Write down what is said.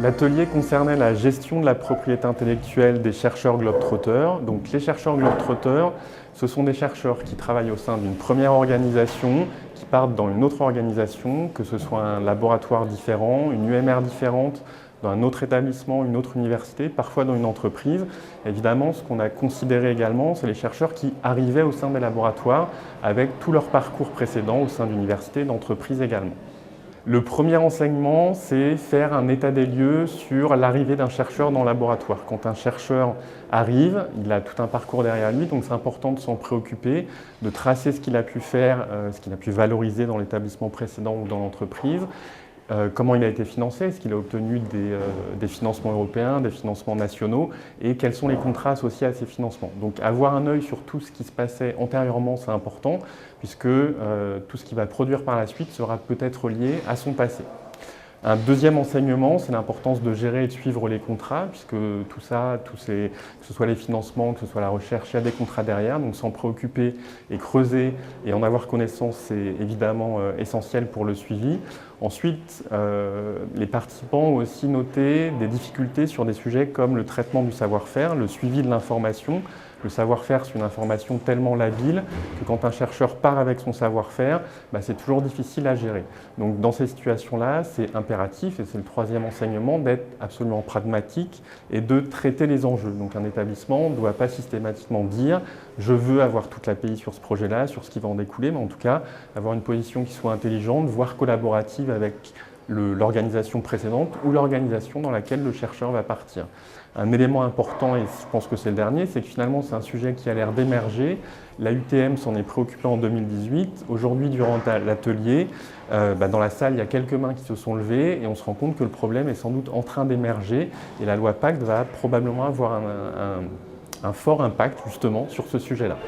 L'atelier concernait la gestion de la propriété intellectuelle des chercheurs globetrotters. Donc les chercheurs globetrotters, ce sont des chercheurs qui travaillent au sein d'une première organisation, qui partent dans une autre organisation, que ce soit un laboratoire différent, une UMR différente, dans un autre établissement, une autre université, parfois dans une entreprise. Évidemment, ce qu'on a considéré également, c'est les chercheurs qui arrivaient au sein des laboratoires avec tout leur parcours précédent au sein d'universités, d'entreprises également. Le premier enseignement, c'est faire un état des lieux sur l'arrivée d'un chercheur dans le laboratoire. Quand un chercheur arrive, il a tout un parcours derrière lui, donc c'est important de s'en préoccuper, de tracer ce qu'il a pu faire, ce qu'il a pu valoriser dans l'établissement précédent ou dans l'entreprise. Comment il a été financé, est-ce qu'il a obtenu des financements européens, des financements nationaux, et quels sont les contrats associés à ces financements. Donc avoir un œil sur tout ce qui se passait antérieurement, c'est important, puisque tout ce qu'il va produire par la suite sera peut-être lié à son passé. Un deuxième enseignement, c'est l'importance de gérer et de suivre les contrats, puisque tout ça, que ce soit les financements, que ce soit la recherche, il y a des contrats derrière, donc s'en préoccuper et creuser et en avoir connaissance, c'est évidemment essentiel pour le suivi. Ensuite, les participants ont aussi noté des difficultés sur des sujets comme le traitement du savoir-faire, le suivi de l'information. Le savoir-faire, c'est une information tellement labile que quand un chercheur part avec son savoir-faire, c'est toujours difficile à gérer. Donc dans ces situations-là, c'est impératif, et c'est le troisième enseignement, d'être absolument pragmatique et de traiter les enjeux. Donc un établissement ne doit pas systématiquement dire « je veux avoir toute l'API sur ce projet-là, sur ce qui va en découler », mais en tout cas avoir une position qui soit intelligente, voire collaborative avec l'organisation précédente ou l'organisation dans laquelle le chercheur va partir. Un élément important, et je pense que c'est le dernier, c'est que finalement c'est un sujet qui a l'air d'émerger. La UTM s'en est préoccupée en 2018. Aujourd'hui, durant l'atelier, dans la salle, il y a quelques mains qui se sont levées et on se rend compte que le problème est sans doute en train d'émerger et la loi Pacte va probablement avoir un fort impact justement sur ce sujet-là.